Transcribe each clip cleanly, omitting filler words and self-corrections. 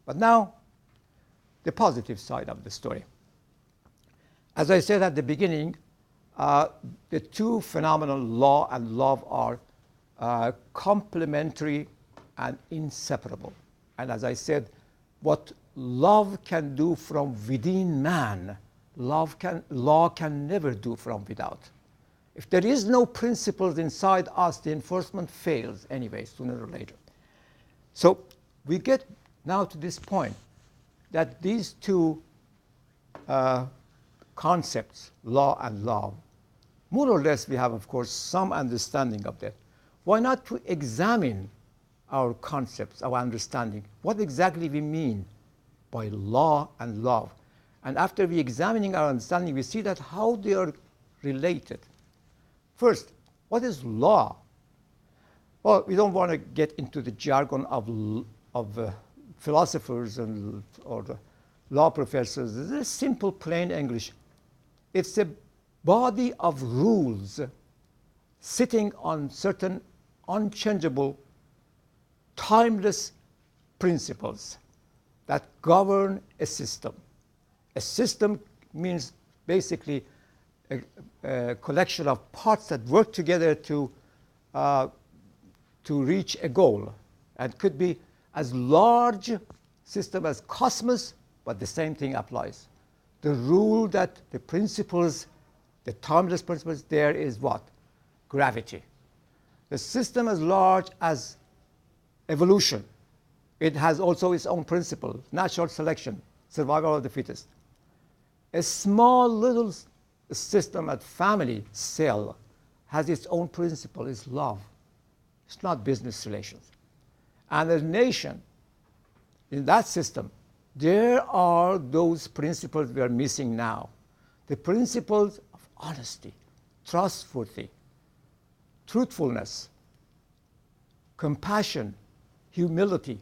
But now, the positive side of the story. As I said at the beginning, the two phenomena, law and love, are complementary and inseparable. And as I said, what love can do from within man, law can never do from without. If there is no principles inside us, the enforcement fails anyway, sooner or later. So we get now to this point that these two concepts, law and love, more or less we have, of course, some understanding of that. Why not to examine our concepts, our understanding, what exactly we mean by law and love? And after we examining our understanding, we see that how they are related. First, what is law? Well, we don't want to get into the jargon of philosophers or the law professors. This is simple, plain English. It's a body of rules sitting on certain unchangeable, timeless principles that govern a system. A system means basically a collection of parts that work together to reach a goal. And could be as large system as cosmos, but the same thing applies. The rule that the principles, the timeless principles, there is what? Gravity. The system as large as evolution. It has also its own principle, natural selection, survival of the fittest. A small little system, a family cell, has its own principle, it's love. It's not business relations. And a nation, in that system, there are those principles we are missing now. The principles of honesty, trustworthy, truthfulness, compassion, humility.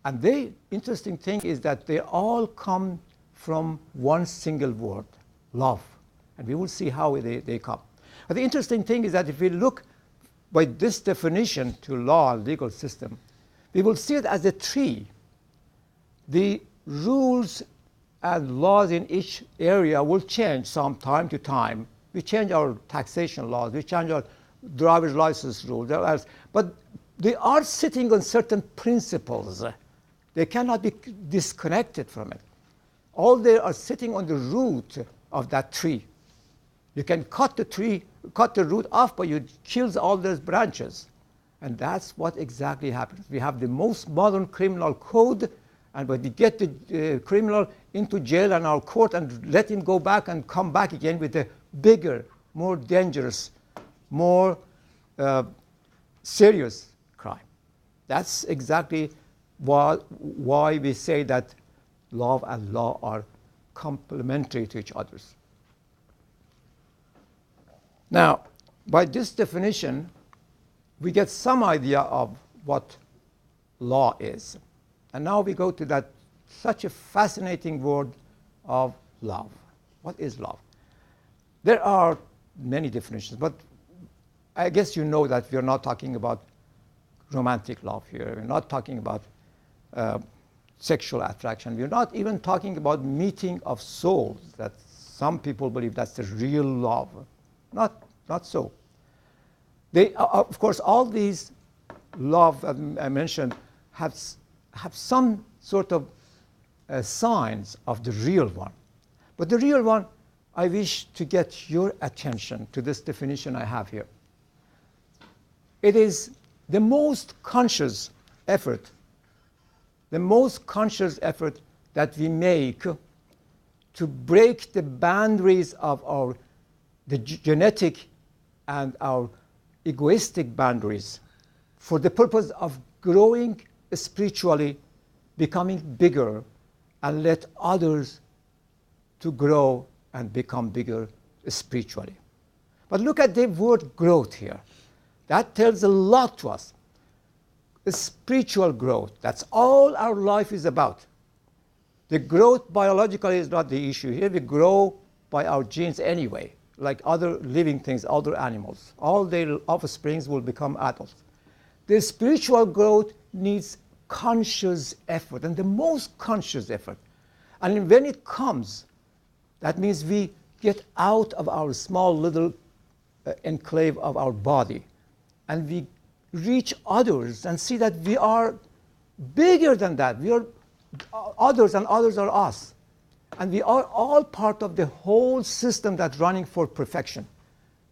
And the interesting thing is that they all come from one single word, love. And we will see how they come. But the interesting thing is that if we look by this definition to law and legal system, we will see it as a tree. The rules and laws in each area will change from time to time. We change our taxation laws, we change our driver's license rules, but they are sitting on certain principles. They cannot be disconnected from it. All they are sitting on the root of that tree. You can cut the root off, but you kill all those branches. And that's what exactly happens. We have the most modern criminal code, and when we get the criminal into jail and our court and let him go back and come back again with a bigger, more dangerous, more serious crime. That's exactly why we say that love and law are complementary to each other. Now, by this definition, we get some idea of what law is. And now we go to that such a fascinating word of love. What is love? There are many definitions, but I guess you know that we're not talking about romantic love here. We're not talking about sexual attraction. We're not even talking about meeting of souls, that some people believe that's the real love. Not so. They, of course, all these love that I mentioned have some sort of signs of the real one. But the real one, I wish to get your attention to this definition I have here. It is the most conscious effort that we make to break the boundaries of the genetic and our egoistic boundaries for the purpose of growing spiritually, becoming bigger, and let others to grow and become bigger spiritually. But look at the word growth here. That tells a lot to us. The spiritual growth, that's all our life is about. The growth biologically is not the issue here. We grow by our genes anyway, like other living things, other animals. All their offsprings will become adults. The spiritual growth needs conscious effort, and the most conscious effort. And when it comes, that means we get out of our small little enclave of our body, and we reach others and see that we are bigger than that. We are others, and others are us. And we are all part of the whole system that's running for perfection.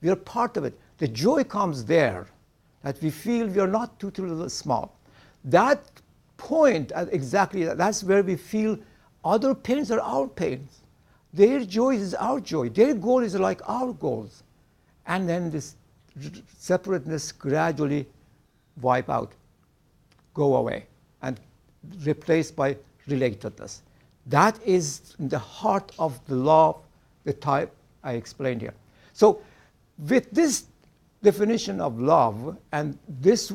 We are part of it. The joy comes there, that we feel we are not too little small. That point, exactly, that's where we feel other pains are our pains. Their joy is our joy. Their goal is like our goals. And then this separateness gradually wipe out, go away, and replaced by relatedness. That is in the heart of the law, the type I explained here. So with this definition of love and this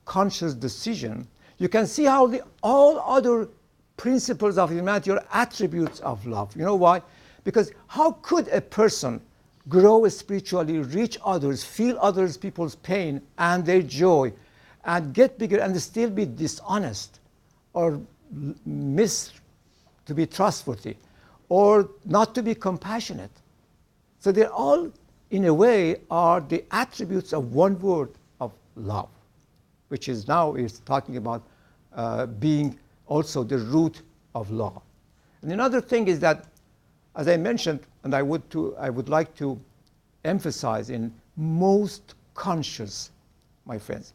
conscious decision, you can see how all other principles of humanity are attributes of love. You know why? Because how could a person grow spiritually, reach others, feel others people's pain and their joy, and get bigger and still be dishonest or to be trustworthy or not to be compassionate? So they all, in a way, are the attributes of one word of love, which is now is talking about being also the root of law. And another thing is that, as I mentioned, and I would like to emphasize, in most conscious, my friends,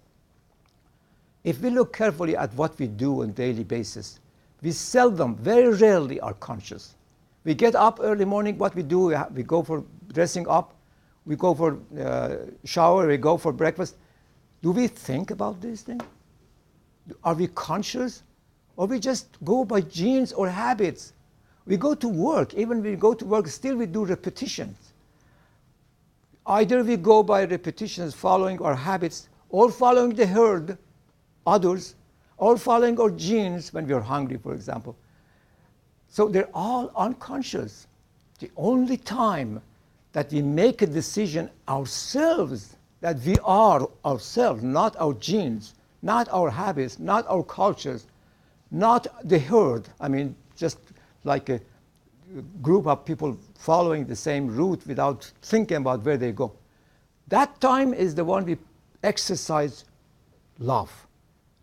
if we look carefully at what we do on a daily basis, we seldom, very rarely are conscious. We get up early morning, what we do, we go for dressing up, we go for shower, we go for breakfast. Do we think about these things? Are we conscious? Or we just go by genes or habits? We go to work, even when we go to work, still we do repetitions. Either we go by repetitions, following our habits, or following the herd, others, or following our genes when we are hungry, for example. So they're all unconscious. The only time that we make a decision ourselves, that we are ourselves, not our genes, not our habits, not our cultures, not the herd, I mean, just like a group of people following the same route without thinking about where they go. That time is the one we exercise love.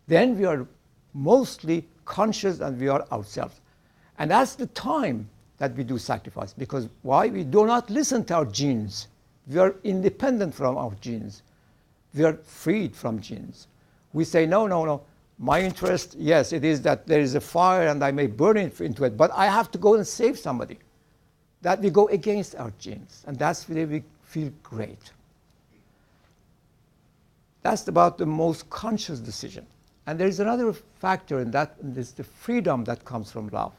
Then we are mostly conscious and we are ourselves. And that's the time that we do sacrifice. Because why? We do not listen to our genes. We are independent from our genes. We are freed from genes. We say, no, no, no. My interest, yes, it is that there is a fire and I may burn into it, but I have to go and save somebody. That we go against our genes, and that's where we feel great. That's about the most conscious decision. And there is another factor in that, and it's the freedom that comes from love.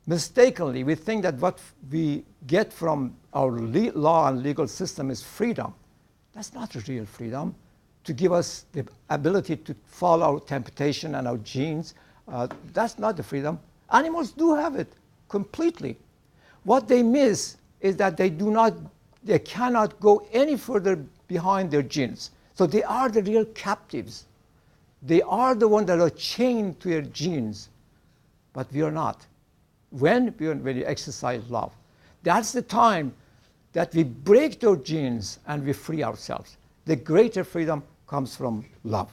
Mistakenly, we think that what we get from our law and legal system is freedom. That's not a real freedom. To give us the ability to follow our temptation and our genes, that's not the freedom. Animals do have it completely. What they miss is that they cannot go any further behind their genes. So they are the real captives. They are the ones that are chained to their genes, but we are not. When you exercise love, that's the time that we break those genes and we free ourselves. The greater freedom comes from love.